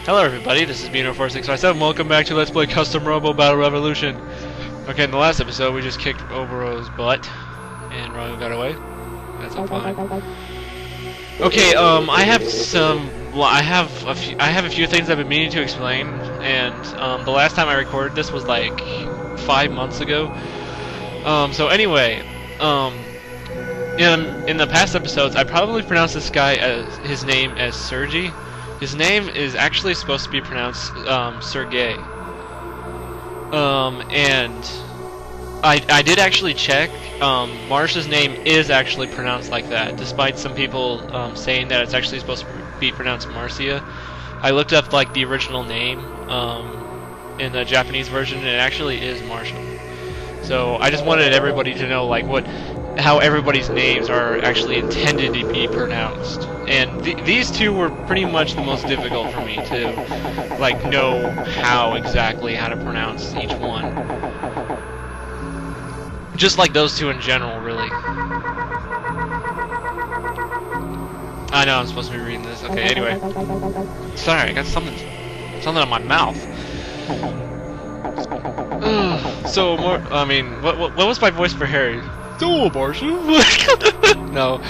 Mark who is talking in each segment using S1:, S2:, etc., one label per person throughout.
S1: Hello everybody, this is Beano4657. Welcome back to Let's Play Custom Robo Battle Revolution. Okay, in the last episode we just kicked Obero's butt and Rahu got away. That's all fine. Okay, I have a few things I've been meaning to explain, and the last time I recorded this was like 5 months ago. So anyway, in the past episodes I probably pronounced this guy his name as Sergei. His name is actually supposed to be pronounced Sergei. And I did actually check. Marcia's name is actually pronounced like that, despite some people saying that it's actually supposed to be pronounced Marcia. I looked up like the original name in the Japanese version, and it actually is Marcia. So I just wanted everybody to know like how everybody's names are actually intended to be pronounced. And these two were pretty much the most difficult for me to like know how to pronounce each one. Just like those two in general, really. I know I'm supposed to be reading this. Okay, anyway. Sorry, I got something on my mouth. So what was my voice for Harry? So, Marcia? No.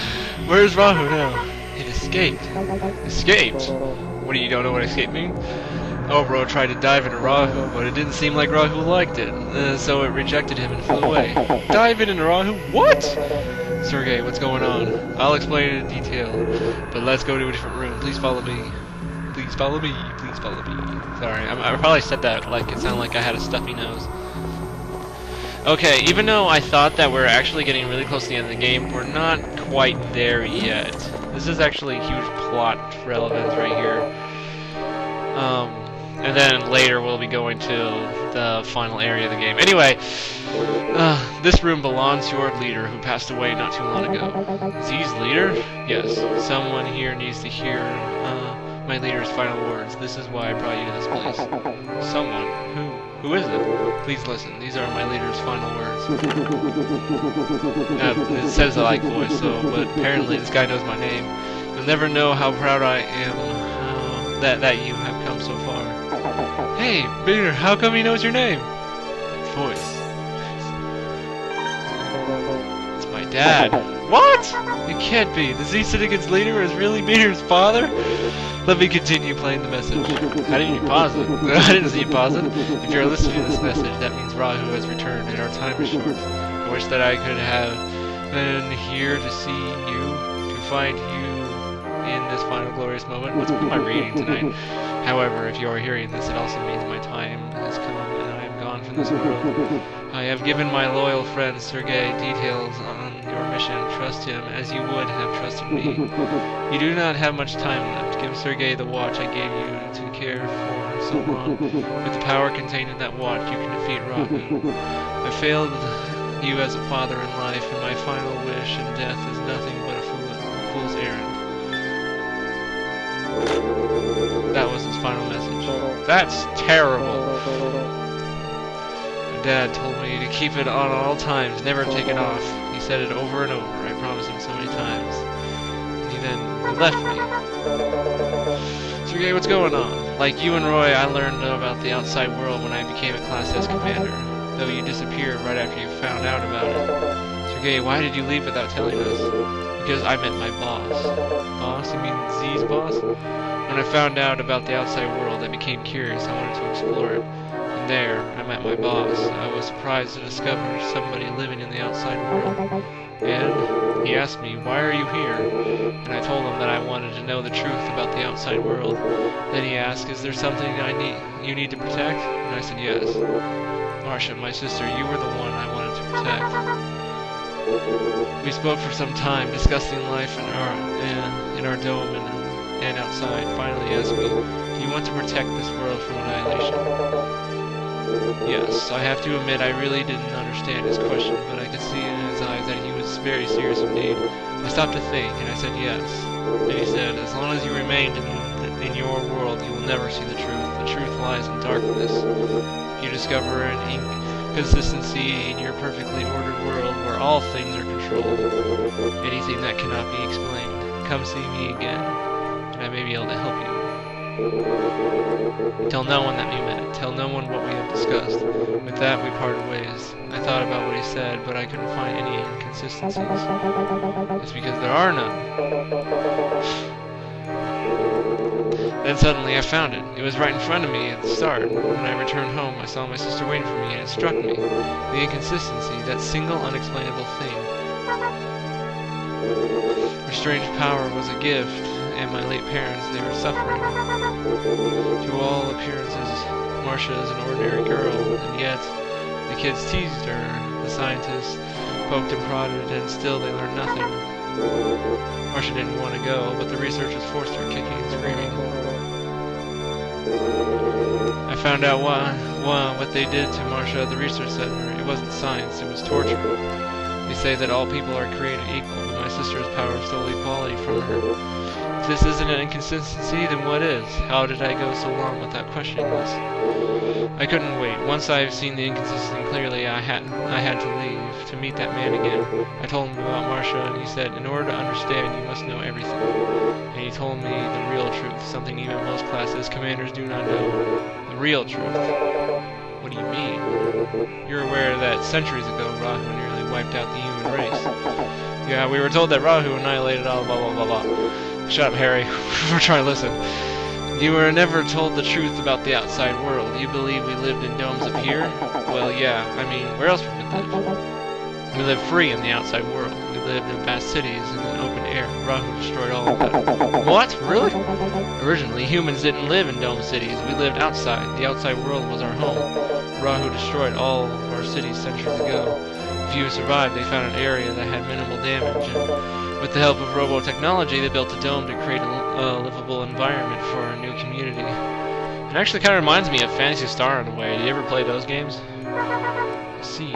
S1: Where's Rahu now? It escaped. Escaped? What do you don't know what escape means? Obero tried to dive into Rahu, but it didn't seem like Rahu liked it, so it rejected him and flew away. Dive into Rahu? What? Sergei, what's going on? I'll explain it in detail, but let's go to a different room. Please follow me. Please follow me. Please follow me. Sorry, I probably said that like it sounded like I had a stuffy nose. Okay, even though I thought that we're actually getting really close to the end of the game, we're not quite there yet. This is actually a huge plot relevance right here. And then later we'll be going to the final area of the game. Anyway, this room belongs to our leader who passed away not too long ago. Z's leader? Yes, someone here needs to hear my leader's final words. This is why I brought you to this place. Someone? Who is it? Please listen. These are my leader's final words. It says I like voice, but apparently this guy knows my name. You'll never know how proud I am that you have come so far. Hey, Peter, how come he knows your name? Voice. It's my dad. What? It can't be. The Z Syndicate's leader is really Peter's father? Let me continue playing the message. How did you pause it? I didn't see you pause it. If you're listening to this message, that means Rahu has returned and our time is short. I wish that I could have been here to see you, to find you in this final glorious moment. What's my reading tonight? However, if you are hearing this, it also means my time has come and I am gone from this world. I have given my loyal friend Sergei details on your mission. Trust him as you would have trusted me. You do not have much time left. Give Sergei the watch I gave you to care for so long. With the power contained in that watch, you can defeat Rahu. I failed you as a father in life, and my final wish in death is nothing but a fool's errand. That was his final message. That's terrible. Dad told me to keep it on all times, never take it off. He said it over and over. I promised him so many times. And he left me. Sergei, what's going on? Like you and Roy, I learned about the outside world when I became a Class S commander. Though you disappeared right after you found out about it. Sergei, why did you leave without telling us? Because I met my boss. Boss? You mean Z's boss? When I found out about the outside world, I became curious. I wanted to explore it. And there, I met my boss. I was surprised to discover somebody living in the outside world. And he asked me, why are you here? And I told him that I wanted to know the truth about the outside world. Then he asked, is there something you need to protect? And I said yes. Marcia, my sister, you were the one I wanted to protect. We spoke for some time, discussing life in our dome and outside. Finally he asked me, do you want to protect this world from annihilation? Yes, I have to admit I really didn't understand his question, but I could see in his eyes that he was very serious indeed. I stopped to think, and I said yes. And he said, as long as you remain in your world, you will never see the truth. The truth lies in darkness. If you discover an inconsistency in your perfectly ordered world where all things are controlled, anything that cannot be explained, come see me again, and I may be able to help you. Tell no one that we met. Tell no one what we have discussed. With that, we parted ways. I thought about what he said, but I couldn't find any inconsistencies. It's because there are none. Then suddenly I found it. It was right in front of me at the start. When I returned home, I saw my sister waiting for me, and it struck me. The inconsistency, that single unexplainable thing. Her strange power was a gift, and my late parents, they were suffering. To all appearances, Marcia is an ordinary girl, and yet the kids teased her, the scientists poked and prodded, and still they learned nothing. Marcia didn't want to go, but the researchers forced her, kicking and screaming. I found out what they did to Marcia at the research center. It wasn't science, it was torture. They say that all people are created equal, but my sister's power stole equality from her. If this isn't an inconsistency, then what is? How did I go so long without questioning this? I couldn't wait. Once I've seen the inconsistency clearly, I had to leave, to meet that man again. I told him about Marcia, and he said, in order to understand, you must know everything. And he told me the real truth, something even most classes commanders do not know. The real truth. What do you mean? You're aware that centuries ago, Rahu nearly wiped out the human race. Yeah, we were told that Rahu annihilated all blah blah blah blah. Shut up, Harry. We're trying to listen. You were never told the truth about the outside world. You believe we lived in domes up here? Well, yeah. I mean, where else would we live? We lived free in the outside world. We lived in vast cities in an open air. Rahu destroyed all of that. What? Really? Originally, humans didn't live in dome cities. We lived outside. The outside world was our home. Rahu destroyed all of our cities centuries ago. The few who survived, they found an area that had minimal damage, and with the help of Robo technology, they built a dome to create a livable environment for a new community. It actually kind of reminds me of Phantasy Star in a way. Did you ever play those games? Let's see.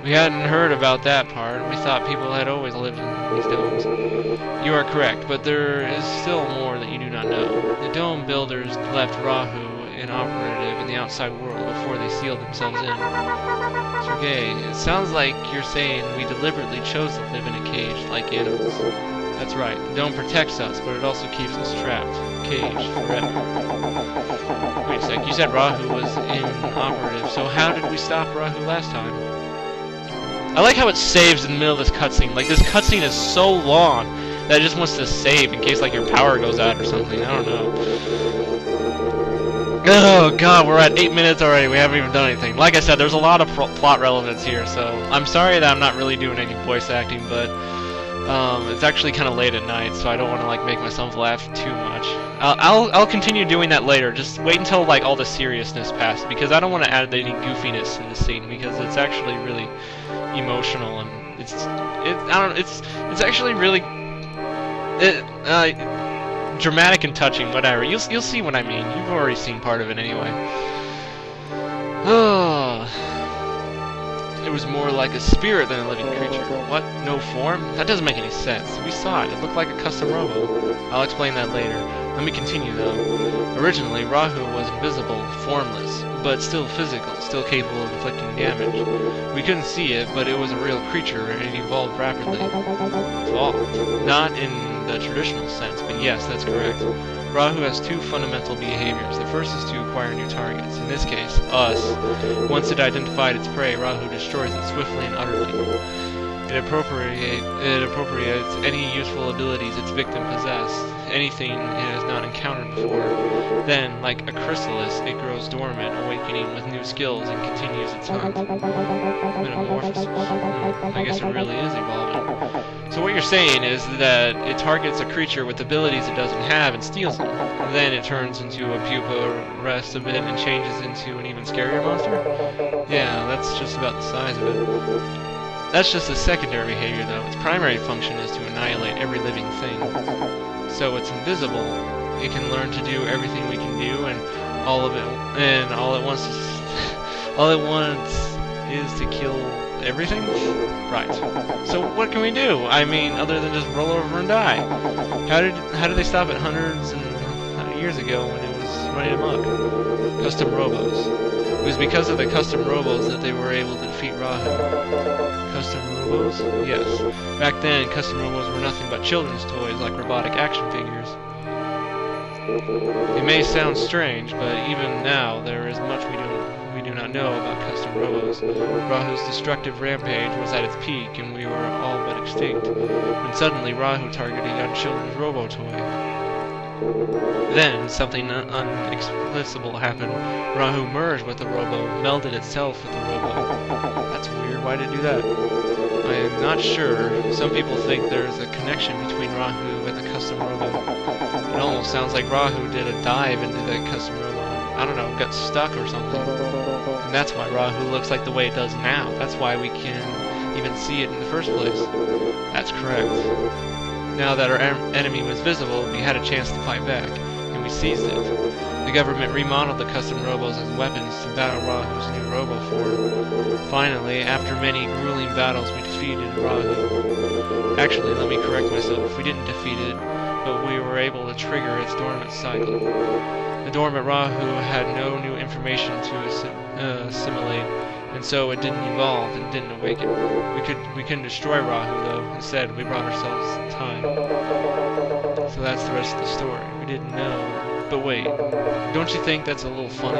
S1: We hadn't heard about that part. We thought people had always lived in these domes. You are correct, but there is still more that you do not know. The dome builders left Rahu inoperative in the outside world before they sealed themselves in. Sergei, it sounds like you're saying we deliberately chose to live in a cage like animals. That's right. The dome protects us, but it also keeps us trapped. Caged forever. Wait a sec, you said Rahu was inoperative, so how did we stop Rahu last time? I like how it saves in the middle of this cutscene. Like, this cutscene is so long that it just wants to save in case, like, your power goes out or something. I don't know. Oh god, we're at 8 minutes already. We haven't even done anything. Like I said, there's a lot of plot relevance here, so I'm sorry that I'm not really doing any voice acting, but it's actually kind of late at night, so I don't want to like make myself laugh too much. I'll continue doing that later. Just wait until like all the seriousness passes, because I don't want to add any goofiness to the scene, because it's actually really emotional, and it's actually really dramatic and touching, whatever. You'll see what I mean. You've already seen part of it anyway. It was more like a spirit than a living creature. What? No form? That doesn't make any sense. We saw it. It looked like a custom Robo. I'll explain that later. Let me continue, though. Originally, Rahu was invisible, formless, but still physical, still capable of inflicting damage. We couldn't see it, but it was a real creature, and it evolved rapidly. Evolved? Not in the traditional sense, but yes, that's correct. Rahu has two fundamental behaviors. The first is to acquire new targets, in this case, us. Once it identified its prey, Rahu destroys it swiftly and utterly. It appropriates any useful abilities its victim possessed, anything it has not encountered before. Then, like a chrysalis, it grows dormant, awakening with new skills, and continues its hunt. Metamorphosis. I guess it really is evolving. So what you're saying is that it targets a creature with abilities it doesn't have and steals them. Then it turns into a pupa, rests a bit, and changes into an even scarier monster? Yeah, that's just about the size of it. That's just a secondary behavior, though. Its primary function is to annihilate every living thing. So it's invisible. It can learn to do everything we can do, and all it wants is to kill everything? Right. So what can we do? I mean, other than just roll over and die? How did they stop it hundreds and years ago when it was running amok? Custom Robos. It was because of the custom Robos that they were able to defeat Rahu. Custom Robos? Yes. Back then, custom Robos were nothing but children's toys like robotic action figures. It may sound strange, but even now there is much we do not know about custom robos. Rahu's destructive rampage was at its peak, and we were all but extinct, when suddenly Rahu targeted a young children's robo toy. Then, something unexplicable happened. Rahu merged with the robo, melded itself with the robo. That's weird, why did it do that? I am not sure. Some people think there's a connection between Rahu and the custom robo. It almost sounds like Rahu did a dive into the custom robo. I don't know, got stuck or something. And that's why Rahu looks like the way it does now. That's why we can even see it in the first place. That's correct. Now that our enemy was visible, we had a chance to fight back, and we seized it. The government remodeled the custom robos as weapons to battle Rahu's new robo form. Finally, after many grueling battles, we defeated Rahu. Actually, let me correct myself. We didn't defeat it, but we were able to trigger its dormant cycle. The dormant Rahu had no new information to assimilate, and so it didn't evolve and didn't awaken. We couldn't destroy Rahu, though. Instead, we brought ourselves time. So that's the rest of the story. We didn't know. But wait, don't you think that's a little funny?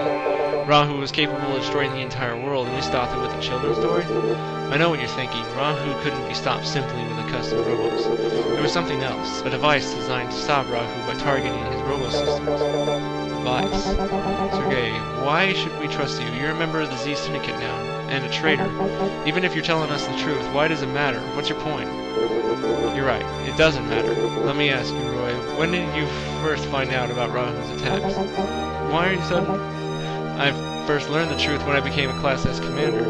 S1: Rahu was capable of destroying the entire world, and we stopped it with a children's story? I know what you're thinking. Rahu couldn't be stopped simply with a custom robos. There was something else, a device designed to stop Rahu by targeting his robo systems. Device. Sergei, why should we trust you? You're a member of the Z Syndicate now, and a traitor. Even if you're telling us the truth, why does it matter? What's your point? You're right, it doesn't matter. Let me ask you, Roy, when did you first find out about Rahu's attacks? Why are you so... I first learned the truth when I became a Class S commander.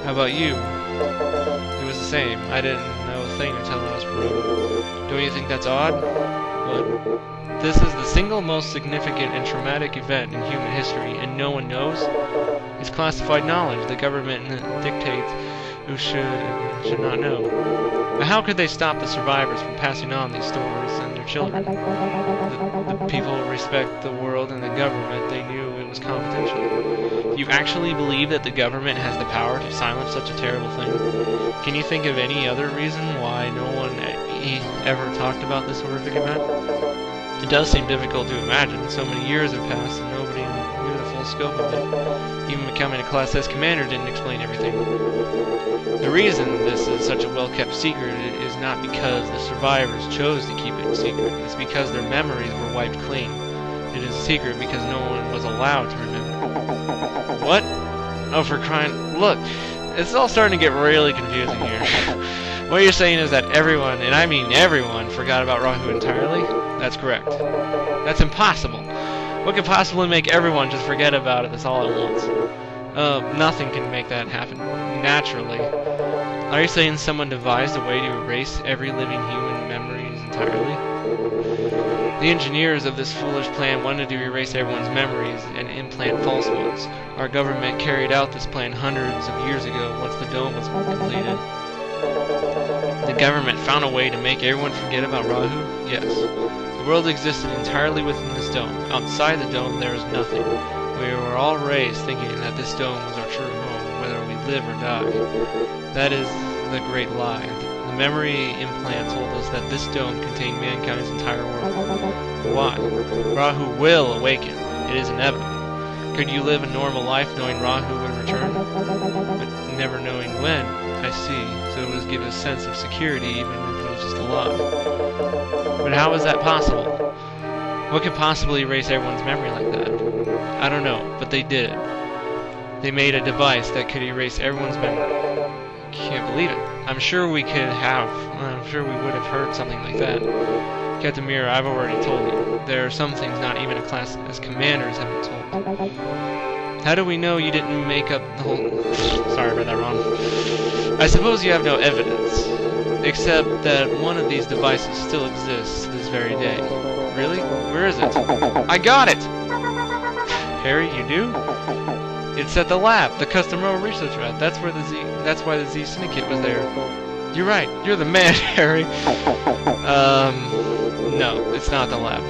S1: How about you? It was the same. I didn't know a thing until I was promoted. Don't you think that's odd? What? This is the single most significant and traumatic event in human history, and no one knows? It's classified knowledge. The government dictates who should and should not know. But how could they stop the survivors from passing on these stories and their children? The people respect the world and the government. They knew it was confidential. You actually believe that the government has the power to silence such a terrible thing? Can you think of any other reason why no one ever talked about this horrific event? It does seem difficult to imagine. So many years have passed and nobody knew the full scope of it. Even becoming a Class S commander didn't explain everything. The reason this is such a well-kept secret is not because the survivors chose to keep it secret. It's because their memories were wiped clean. It is a secret because no one was allowed to remember. What? Oh, for crying... Look, it's all starting to get really confusing here. What you're saying is that everyone, and I mean everyone, forgot about Rahu entirely? That's correct. That's impossible. What could possibly make everyone just forget about it all at once? Nothing can make that happen naturally. Are you saying someone devised a way to erase every living human memories entirely? The engineers of this foolish plan wanted to erase everyone's memories and implant false ones. Our government carried out this plan hundreds of years ago once the dome was completed. The government found a way to make everyone forget about Rahu? Yes. The world existed entirely within this dome. Outside the dome there was nothing. We were all raised thinking that this dome was our true home, whether we live or die. That is the great lie. The memory implant told us that this dome contained mankind's entire world. Why? Rahu will awaken. It is inevitable. Could you live a normal life knowing Rahu would return? But never knowing when? I see. So it was given a sense of security even if it was just a lie. But how is that possible? What could possibly erase everyone's memory like that? I don't know, but they did. They made a device that could erase everyone's memory. Can't believe it. I'm sure we would have heard something like that. Captain Mirror, I've already told you. There are some things not even a class as commanders have been told. How do we know you didn't make up the whole... Sorry, I read that wrong. I suppose you have no evidence, except that one of these devices still exists to this very day. Really? Where is it? I got it! Harry, you do? It's at the lab, the Custom Robo Research Lab. That's why the Z Syndicate was there. You're right. You're the man, Harry. No, it's not the lab.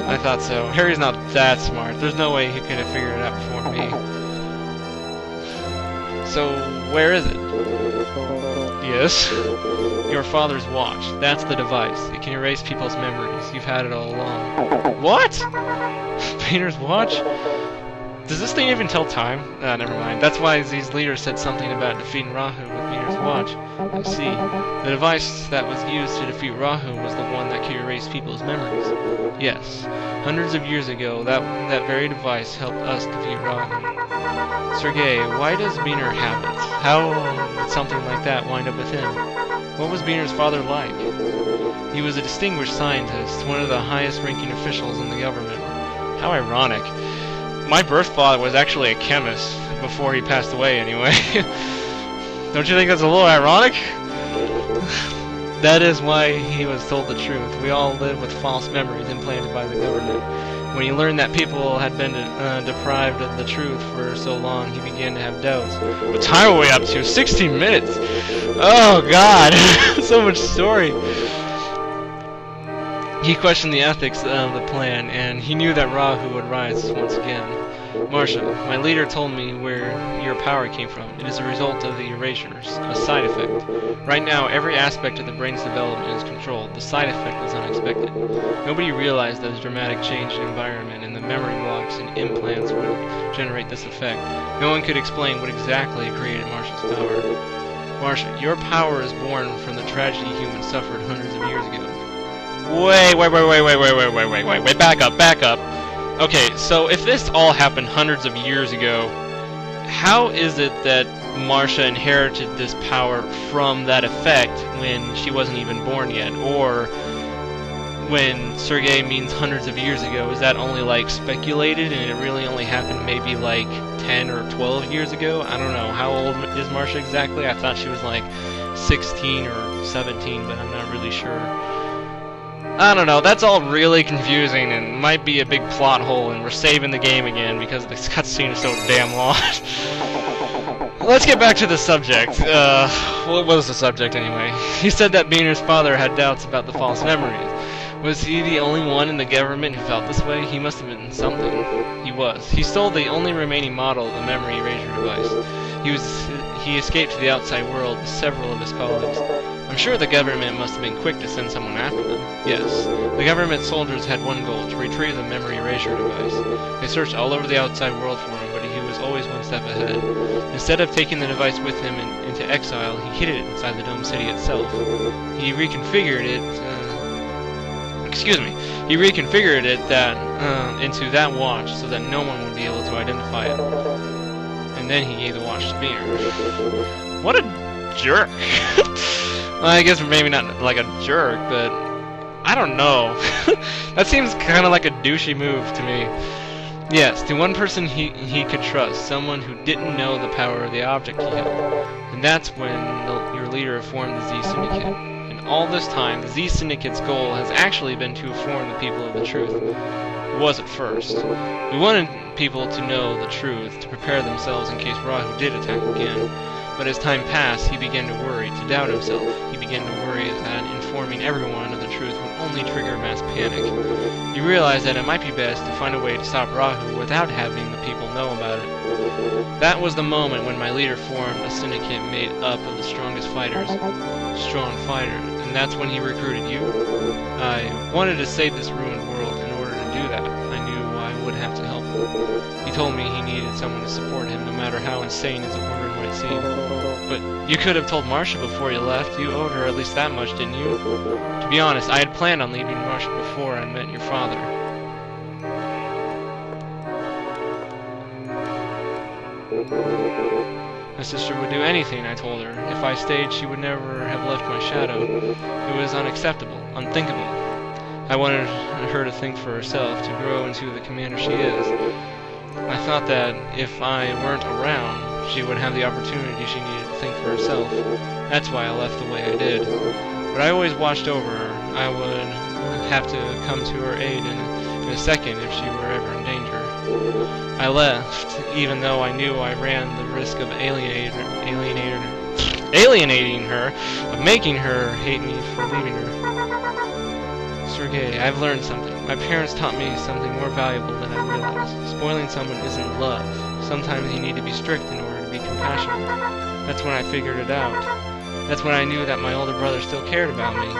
S1: I thought so. Harry's not that smart. There's no way he could have figured it out before me. So, where is it? Yes? Your father's watch. That's the device. It can erase people's memories. You've had it all along. What? Painter's watch? Does this thing even tell time? Ah, never mind. That's why Z's leader said something about defeating Rahu with Painter's watch. I see. The device that was used to defeat Rahu was the one that could erase people's memories. Yes. Hundreds of years ago, that very device helped us defeat Rahu. Sergei, why does Beaner have it? How did something like that wind up with him? What was Beaner's father like? He was a distinguished scientist, one of the highest-ranking officials in the government. How ironic. My birth father was actually a chemist, before he passed away anyway. Don't you think that's a little ironic? That is why he was told the truth. We all live with false memories implanted by the government. When he learned that people had been deprived of the truth for so long, he began to have doubts. What time are we up to? 16 minutes! Oh god! So much story! He questioned the ethics of the plan, and he knew that Rahu would rise once again. Marcia, my leader told me where your power came from. It is a result of the erasures, a side effect. Right now, every aspect of the brain's development is controlled. The side effect is unexpected. Nobody realized that a dramatic change in environment and the memory blocks and implants would generate this effect. No one could explain what exactly created Marcia's power. Marcia, your power is born from the tragedy humans suffered hundreds of years ago. Wait, back up. Okay, so if this all happened hundreds of years ago, how is it that Marcia inherited this power from that effect when she wasn't even born yet? Or when Sergei means hundreds of years ago, is that only like speculated and it really only happened maybe like 10 or 12 years ago? I don't know. How old is Marcia exactly? I thought she was like 16 or 17, but I'm not really sure. I don't know, that's all really confusing and might be a big plot hole, and we're saving the game again because this cutscene is so damn long. Let's get back to the subject. What was the subject anyway? He said that Beaner's father had doubts about the false memories. Was he the only one in the government who felt this way? He must have been something. He was. He stole the only remaining model of the memory erasure device. He escaped to the outside world with several of his colleagues. I'm sure the government must have been quick to send someone after them. Yes. The government soldiers had one goal, to retrieve the memory erasure device. They searched all over the outside world for him, but he was always one step ahead. Instead of taking the device with him into exile, he hid it inside the dome city itself. He reconfigured it into that watch so that no one would be able to identify it. And then he gave the watch to Beaner. What a jerk! Well, I guess maybe not like a jerk, but I don't know. That seems kind of like a douchey move to me. Yes, to one person he could trust, someone who didn't know the power of the object he held. And that's when your leader formed the Z Syndicate. And all this time, the Z Syndicate's goal has actually been to inform the people of the truth. It was at first. We wanted people to know the truth, to prepare themselves in case Rahu did attack again. But as time passed, he began to worry, to doubt himself. He began to worry that informing everyone of the truth would only trigger mass panic. He realized that it might be best to find a way to stop Rahu without having the people know about it. That was the moment when my leader formed a syndicate made up of the strongest fighters. Strong fighters. And that's when he recruited you. I wanted to save this ruined world. In order to do that, I knew I would have to help him. He told me he needed someone to support him, no matter how insane his order might seem. But you could have told Marcia before you left. You owed her at least that much, didn't you? To be honest, I had planned on leaving Marcia before I met your father. My sister would do anything, I told her. If I stayed, she would never have left my shadow. It was unacceptable, unthinkable. I wanted her to think for herself, to grow into the commander she is. I thought that if I weren't around, she would have the opportunity she needed to think for herself. That's why I left the way I did. But I always watched over her. I would have to come to her aid in a second if she were ever in danger. I left, even though I knew I ran the risk of alienating her, of making her hate me for leaving her. Sergei, I've learned something. My parents taught me something more valuable than I realized. Spoiling someone isn't love. Sometimes you need to be strict in order to be compassionate. That's when I figured it out. That's when I knew that my older brother still cared about me,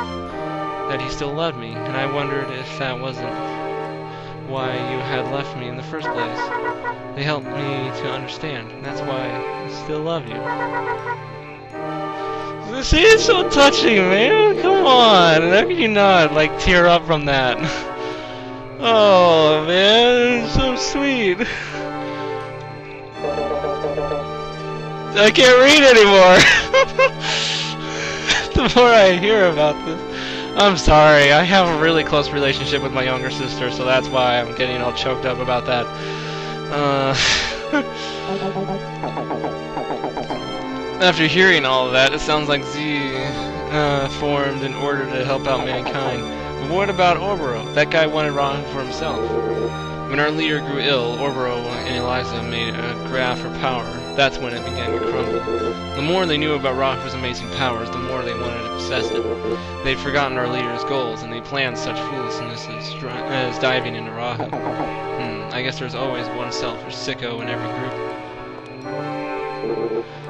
S1: that he still loved me, and I wondered if that wasn't why you had left me in the first place. They helped me to understand, and that's why I still love you. See, it's so touching, man. Come on, how can you not, like, tear up from that? Oh, man, it's so sweet. I can't read anymore. The more I hear about this. I'm sorry, I have a really close relationship with my younger sister, so that's why I'm getting all choked up about that. After hearing all of that, it sounds like Z formed in order to help out mankind. But what about Oboro? That guy wanted Rahu for himself. When our leader grew ill, Oboro and Eliza made a graph for power. That's when it began to crumble. The more they knew about Rahu's amazing powers, the more they wanted to possess it. They'd forgotten our leader's goals, and they planned such foolishness as diving into Rahu. I guess there's always one selfish sicko in every group.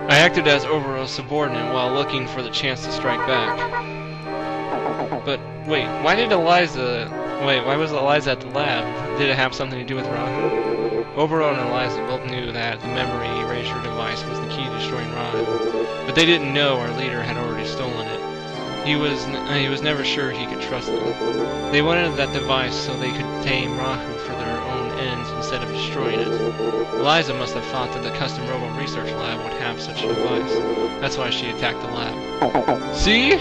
S1: I acted as Oboro's subordinate while looking for the chance to strike back. But wait, why was Eliza at the lab? Did it have something to do with Rahu? Oboro and Eliza both knew that the memory erasure device was the key to destroying Rahu, but they didn't know our leader had already stolen it. He was never sure he could trust them. They wanted that device so they could tame Rahu for their own ends instead of destroying it. Eliza must have thought that the custom Robo research lab would have such a device. That's why she attacked the lab. See?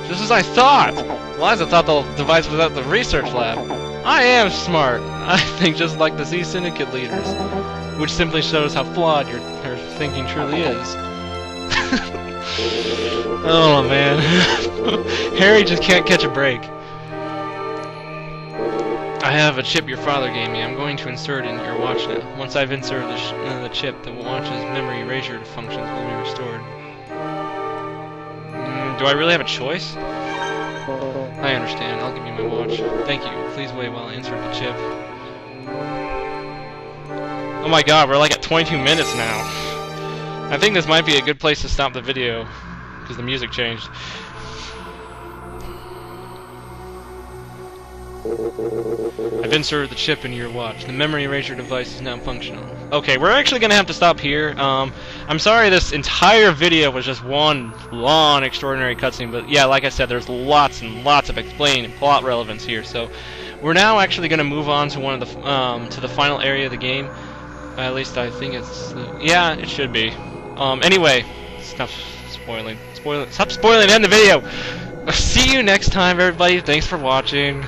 S1: Just as I thought! Eliza thought the device was at the research lab. I am smart. I think just like the Z Syndicate leaders. Which simply shows how flawed your thinking truly is. Oh man. Harry just can't catch a break. I have a chip your father gave me. I'm going to insert it into your watch now. Once I've inserted the chip, the watch's memory erasure functions will be restored. Do I really have a choice? I understand. I'll give you my watch. Thank you. Please wait while I insert the chip. Oh my god, we're like at 22 minutes now. I think this might be a good place to stop the video, because the music changed. I've inserted the chip into your watch. The memory erasure device is now functional. Okay, we're actually gonna have to stop here. I'm sorry this entire video was just one long, extraordinary cutscene, but yeah, like I said, there's lots and lots of explaining and plot relevance here. So we're now actually gonna move on to one of the to the final area of the game. At least I think it's yeah, it should be. Anyway, stop spoiling. Stop spoiling. End the video. See you next time, everybody. Thanks for watching.